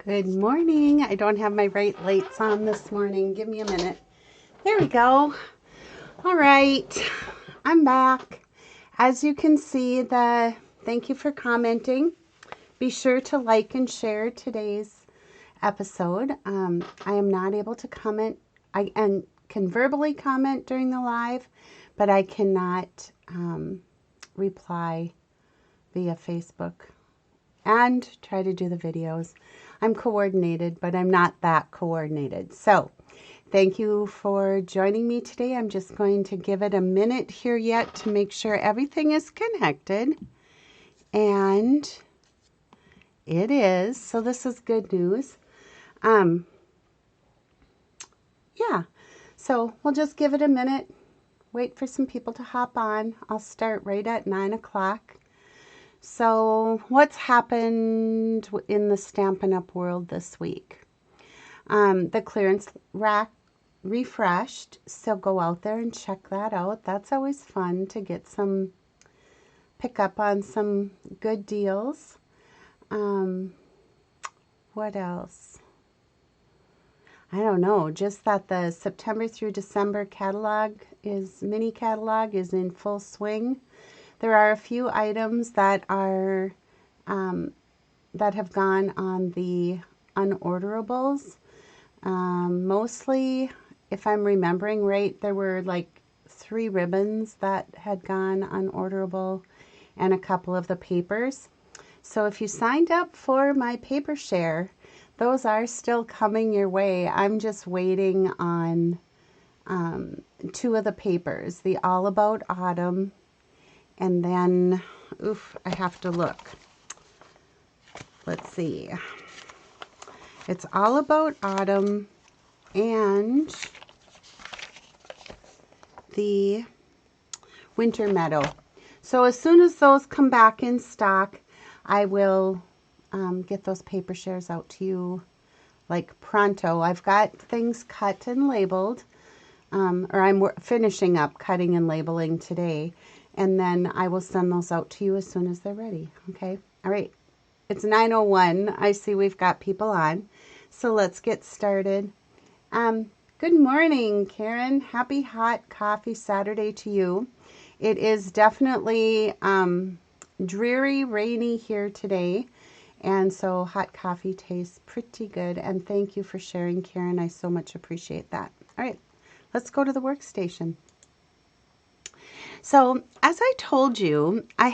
Good morning. I don't have my bright lights on this morning. Give me a minute. There we go. All right. I'm back. As you can see, thank you for commenting. Be sure to like and share today's episode. I am not able to comment. I can verbally comment during the live, but I cannot reply via Facebook and try to do the videos. I'm coordinated, but I'm not that coordinated. So thank you for joining me today. I'm just going to give it a minute here yet to make sure everything is connected. And it is. So this is good news. Yeah. So we'll just give it a minute. Wait for some people to hop on. I'll start right at 9 o'clock. So what's happened in the Stampin' Up! World this week? The clearance rack refreshed, so go out there and check that out. That's always fun to get pick up on some good deals. What else? I don't know, just that the September through December mini catalog is in full swing. There are a few items that are that have gone on the unorderable. Mostly, if I'm remembering right, there were like 3 ribbons that had gone unorderable and a couple of the papers. So if you signed up for my paper share, those are still coming your way. I'm just waiting on 2 of the papers, the All About Autumn. And then, I have to look. Let's see. It's All About Autumn and the Winter Meadow. So as soon as those come back in stock, I will get those paper shares out to you like pronto. I've got things cut and labeled, or I'm finishing up cutting and labeling today. And then I will send those out to you as soon as they're ready. Okay. All right. It's 9:01. I see we've got people on. So let's get started. Good morning, Karen. Happy hot coffee Saturday to you. It is definitely dreary, rainy here today. And so hot coffee tastes pretty good. And thank you for sharing, Karen. I so much appreciate that. All right. Let's go to the workstation. So, as I told you, I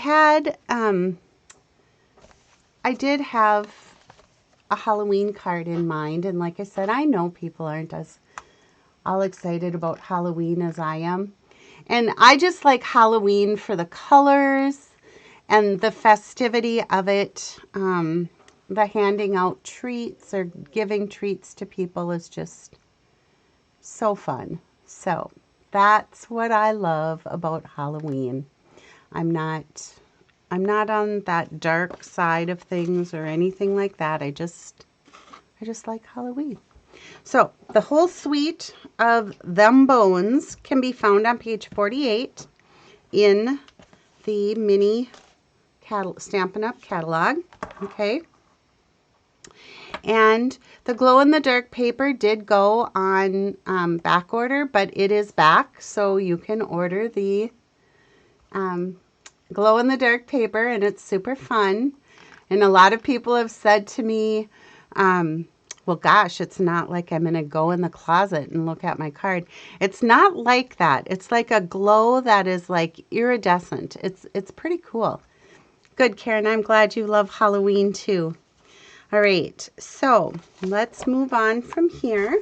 did have a Halloween card in mind. And like I said, I know people aren't as all excited about Halloween as I am. And I just like Halloween for the colors and the festivity of it. The handing out treats or giving treats to people is just so fun. So that's what I love about Halloween. I'm not on that dark side of things or anything like that. I just like Halloween. So the whole suite of Them Bones can be found on page 48 in the mini Stampin' Up! Catalog. Okay. And the glow-in-the-dark paper did go on back order, but it is back, so you can order the glow-in-the-dark paper, and it's super fun. And a lot of people have said to me, well, gosh, it's not like I'm going to go in the closet and look at my card. It's not like that. It's like a glow that is like iridescent. It's pretty cool. Good, Karen. I'm glad you love Halloween too. All right, so let's move on from here.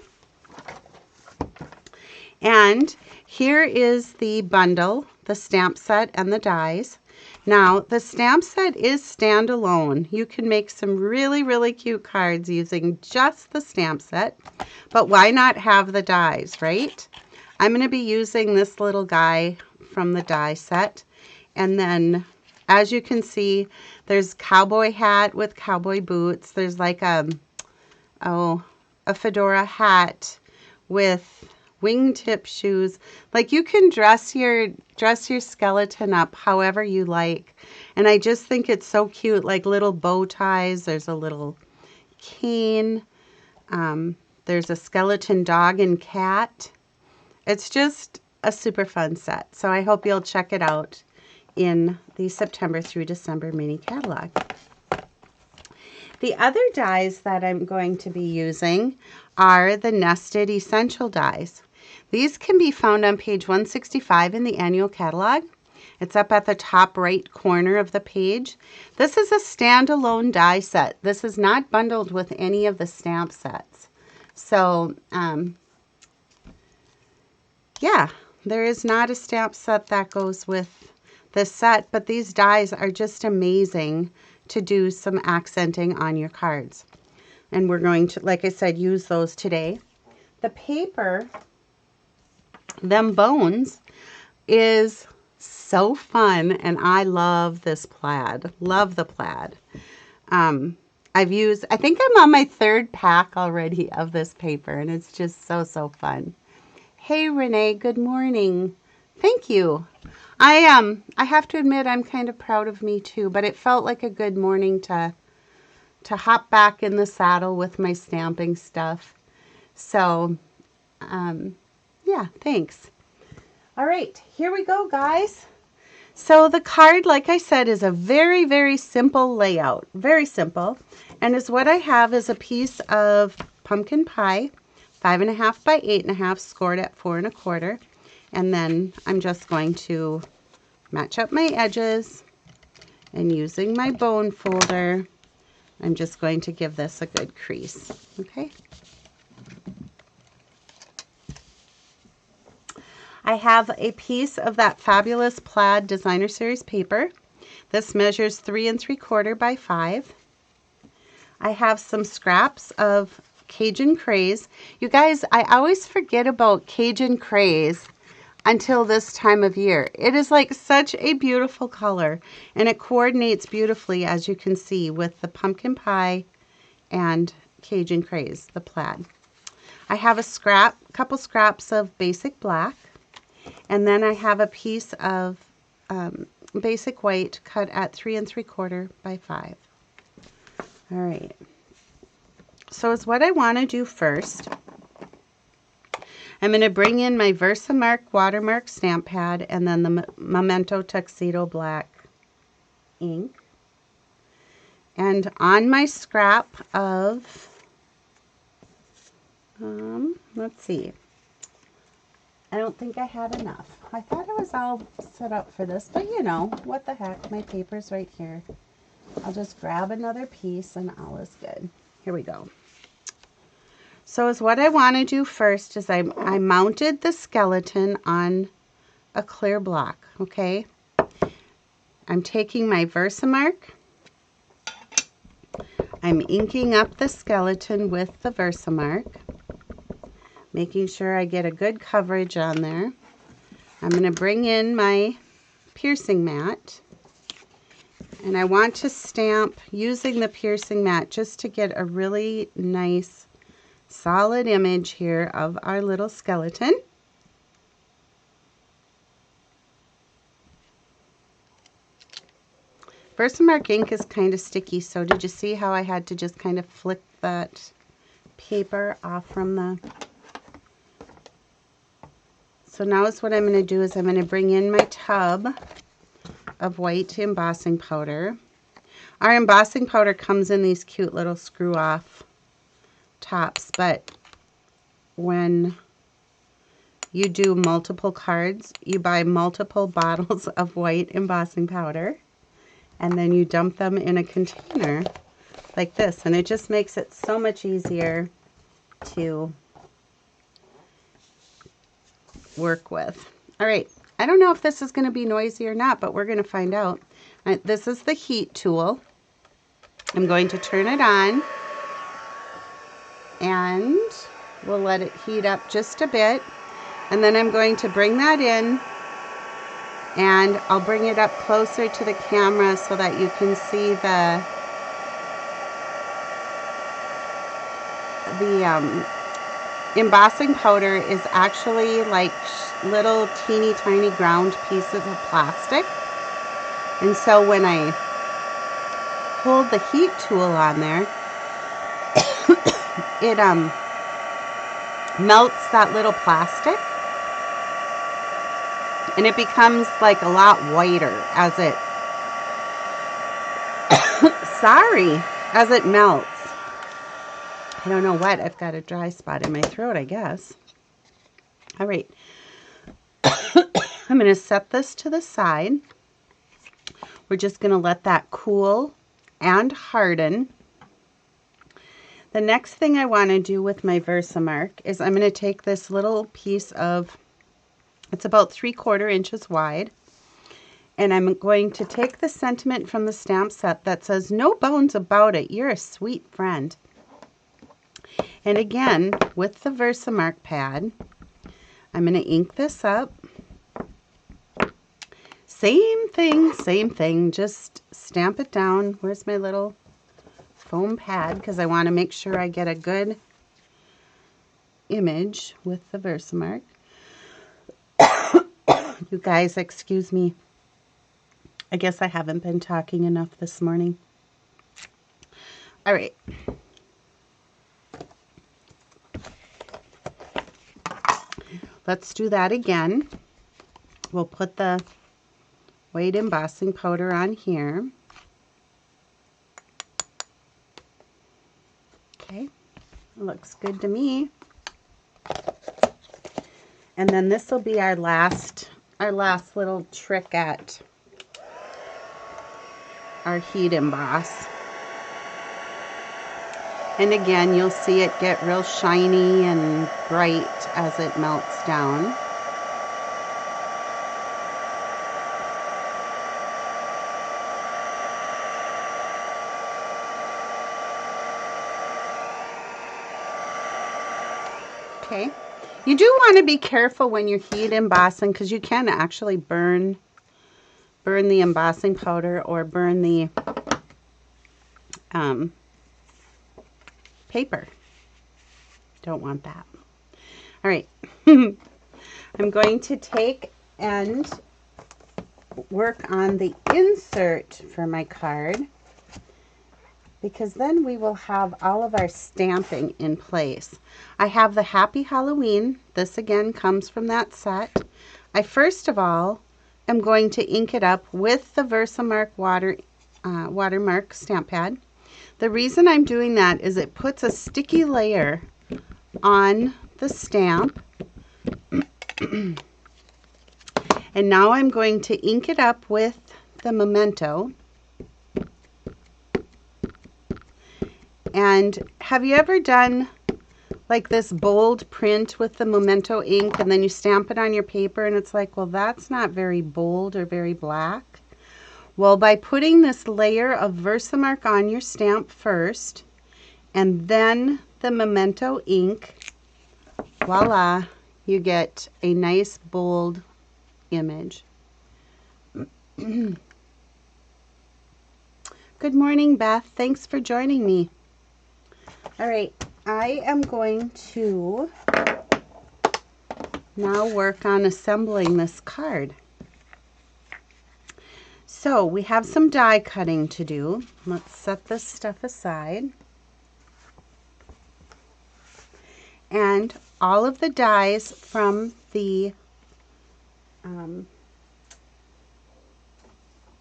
And here is the bundle, the stamp set, and the dies. Now, the stamp set is standalone. You can make some really, really cute cards using just the stamp set, but why not have the dies, right? I'm going to be using this little guy from the die set, and then as you can see, there's cowboy hat with cowboy boots. There's like a fedora hat with wingtip shoes. Like you can dress your skeleton up however you like. And I just think it's so cute, like little bow ties. There's a little cane. There's a skeleton dog and cat. It's just a super fun set. So I hope you'll check it out in the September through December mini catalog. The other dies that I'm going to be using are the Nested Essential dies. These can be found on page 165 in the annual catalog. It's up at the top right corner of the page. This is a standalone die set. This is not bundled with any of the stamp sets. So, yeah, there is not a stamp set that goes with this set, but these dies are just amazing to do some accenting on your cards. And we're going to, like I said, use those today. The paper, them bones, is so fun, and I love this plaid. Love the plaid. I think I'm on my 3rd pack already of this paper, and it's just so, so fun. Hey, Renee, good morning. Thank you. I have to admit I'm kind of proud of me too, but it felt like a good morning to hop back in the saddle with my stamping stuff. So, yeah, thanks. All right, here we go, guys. So the card, like I said, is a very, very simple layout. Very simple. And is what I have is a piece of pumpkin pie, 5.5 by 8.5, scored at 4 1/4. And then I'm just going to match up my edges, and using my bone folder, I'm just going to give this a good crease, okay? I have a piece of that fabulous plaid designer series paper. This measures 3 3/4 by 5. I have some scraps of Cajun Craze. You guys, I always forget about Cajun Craze until this time of year. It is like such a beautiful color, and it coordinates beautifully, as you can see, with the pumpkin pie and Cajun Craze, the plaid. I have a couple scraps of basic black, and then I have a piece of basic white cut at 3 3/4 by 5. All right. So is what I want to do first. I'm going to bring in my Versamark watermark stamp pad and then the Memento Tuxedo black ink. And on my scrap of, let's see, I don't think I had enough. I thought I was all set up for this, but you know, what the heck, my paper's right here. I'll just grab another piece and all is good. Here we go. So is what I want to do first is I mounted the skeleton on a clear block, okay? I'm taking my Versamark. I'm inking up the skeleton with the Versamark, making sure I get a good coverage on there. I'm going to bring in my piercing mat, and I want to stamp using the piercing mat just to get a really nice solid image here of our little skeleton. Versamark ink is kind of sticky, so did you see how I had to just kind of flick that paper off from the... So now is what I'm going to do is I'm going to bring in my tub of white embossing powder. Our embossing powder comes in these cute little screw-off tops, but when you do multiple cards, you buy multiple bottles of white embossing powder, and then you dump them in a container like this, and it just makes it so much easier to work with. All right, I don't know if this is going to be noisy or not, but we're going to find out. This is the heat tool. I'm going to turn it on, and we'll let it heat up just a bit, and then I'm going to bring that in, and I'll bring it up closer to the camera so that you can see the embossing powder is actually like little teeny tiny ground pieces of plastic. And so when I hold the heat tool on there, it melts that little plastic, and it becomes like a lot whiter as it as it melts. I don't know what, I've got a dry spot in my throat, I guess. All right, I'm going to set this to the side. We're just going to let that cool and harden. The next thing I want to do with my Versamark is I'm going to take this little piece of, it's about 3/4 inches wide, and I'm going to take the sentiment from the stamp set that says, "No bones about it, you're a sweet friend." And again, with the Versamark pad, I'm going to ink this up. Same thing, just stamp it down. Where's my little foam pad? Because I want to make sure I get a good image with the Versamark. You guys, excuse me. I guess I haven't been talking enough this morning. All right. Let's do that again. We'll put the white embossing powder on here. Okay, looks good to me. And then this will be our last little trick at our heat emboss. And again, you'll see it get real shiny and bright as it melts down. Okay, you do want to be careful when you're heat embossing, because you can actually burn the embossing powder or burn the paper. Don't want that. All right. I'm going to take and work on the insert for my card, because then we will have all of our stamping in place. I have the Happy Halloween. This again comes from that set. I first of all am going to ink it up with the Versamark watermark stamp pad. The reason I'm doing that is it puts a sticky layer on the stamp. And now I'm going to ink it up with the Memento. And have you ever done like this bold print with the Memento ink, and then you stamp it on your paper and it's like, well, that's not very bold or very black? Well, by putting this layer of Versamark on your stamp first, and then the Memento ink, voila, you get a nice bold image. Good morning, Beth. Thanks for joining me. All right, I am going to now work on assembling this card. So we have some die cutting to do. Let's set this stuff aside. And all of the dies from the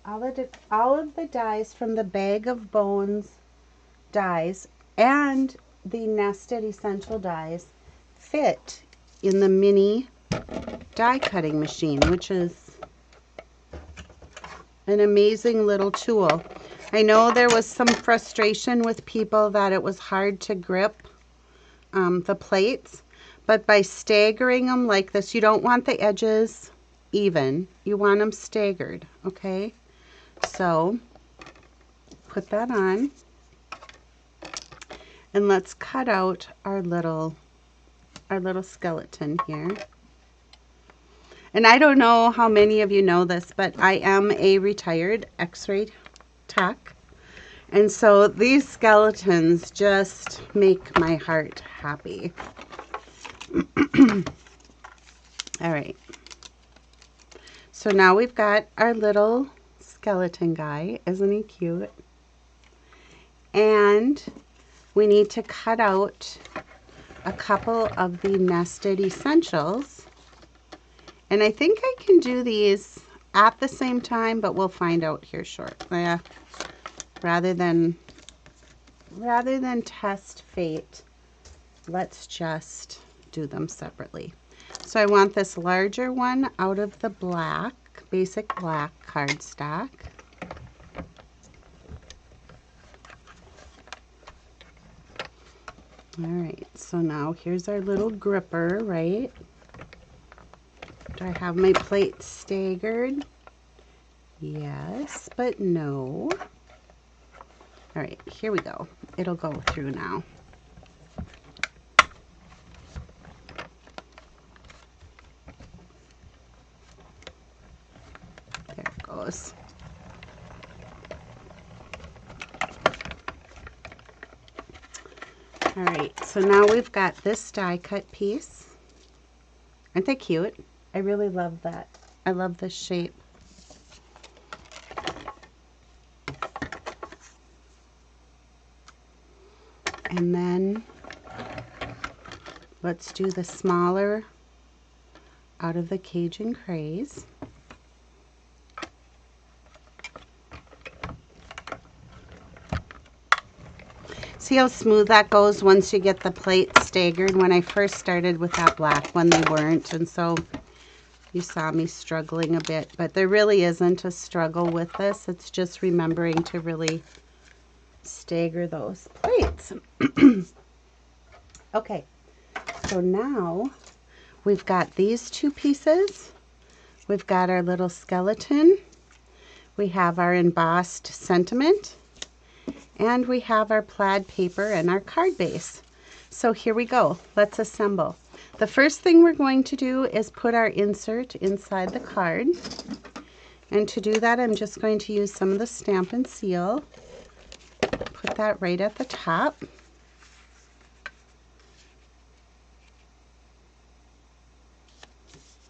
all of the dies from the Bag of Bones dies and the Nested Essential dies fit in the mini die cutting machine, which is an amazing little tool. I know there was some frustration with people that it was hard to grip the plates, but by staggering them like this, you don't want the edges even, you want them staggered. Okay, so put that on, and let's cut out our little skeleton here. And I don't know how many of you know this, but I am a retired X-ray tech. And so these skeletons just make my heart happy. All right. So now we've got our little skeleton guy. Isn't he cute? And we need to cut out a couple of the Nested Essentials. And I think I can do these at the same time, but we'll find out here shortly. Rather than test fate, let's just do them separately. So I want this larger one out of the black, basic black cardstock. All right, so now here's our little gripper, right? Do I have my plate staggered? Yes, but no. All right, here we go. It'll go through now. There it goes. All right, so now we've got this die cut piece. Aren't they cute? I really love that. I love this shape. And then let's do the smaller out of the Cajun Craze. See how smooth that goes once you get the plate staggered? When I first started with that black one, they weren't, and so you saw me struggling a bit, but there really isn't a struggle with this. It's just remembering to really stagger those plates. Okay, so now we've got these two pieces. We've got our little skeleton. We have our embossed sentiment. And we have our plaid paper and our card base. So here we go. Let's assemble. The first thing we're going to do is put our insert inside the card. And to do that, I'm just going to use some of the Stampin' Seal. Put that right at the top.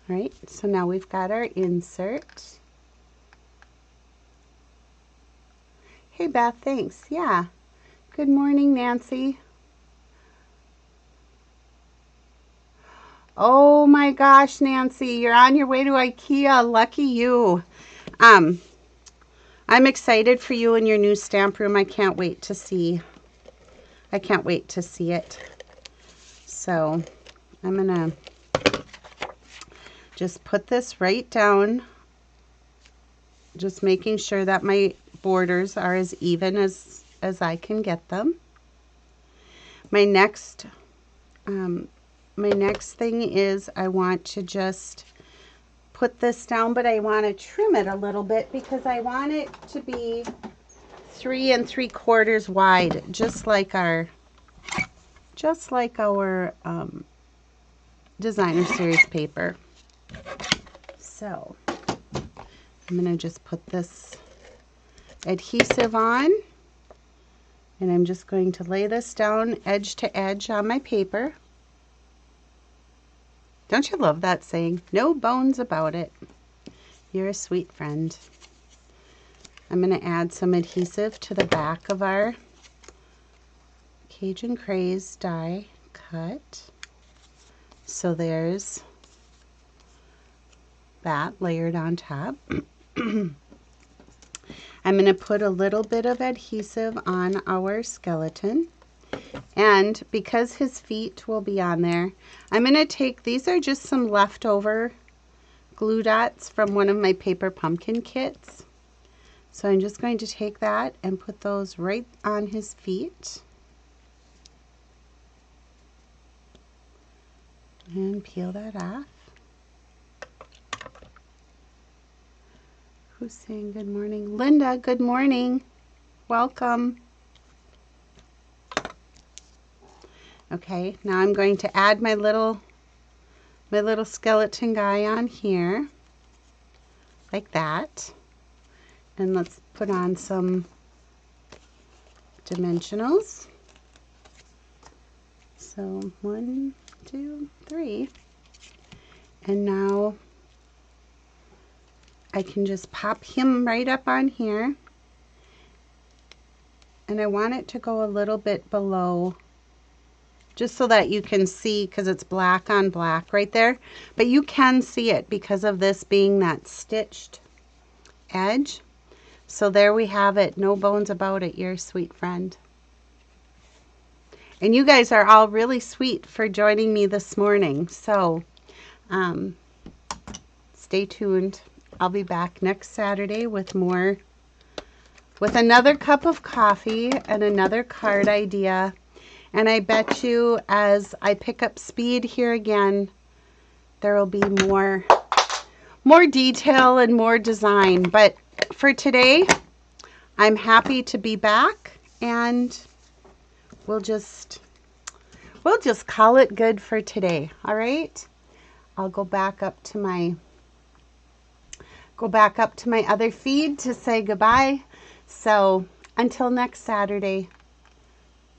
All right, so now we've got our insert. Hey Beth, thanks. Yeah. Good morning, Nancy. Oh my gosh, Nancy, you're on your way to IKEA. Lucky you. I'm excited for you and your new stamp room. I can't wait to see it. So I'm gonna just put this right down, just making sure that my borders are as even as I can get them. My next thing is I want to just put this down, but I want to trim it a little bit because I want it to be 3 3/4 wide, just like our designer series paper. So I'm going to just put this adhesive on, and I'm just going to lay this down edge to edge on my paper. Don't you love that saying? No bones about it. You're a sweet friend. I'm going to add some adhesive to the back of our Cajun Craze die cut. So there's that layered on top. I'm going to put a little bit of adhesive on our skeleton, and because his feet will be on there, I'm going to take, these are just some leftover glue dots from one of my paper pumpkin kits. So I'm just going to take that and put those right on his feet. And peel that off. Who's saying good morning? Linda, good morning. Welcome. Okay, now I'm going to add my little skeleton guy on here, like that. And let's put on some dimensionals. So 1, 2, 3. And now I can just pop him right up on here. And I want it to go a little bit below, just so that you can see, because it's black on black right there. But you can see it because of this being that stitched edge. So there we have it. No bones about it, your sweet friend. And you guys are all really sweet for joining me this morning. So stay tuned. I'll be back next Saturday with more, with another cup of coffee and another card idea. And I bet you as I pick up speed here again, there will be more detail and more design. But for today, I'm happy to be back, and we'll just call it good for today. All right. I'll go back up to my other feed to say goodbye. So until next Saturday,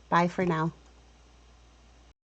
bye for now.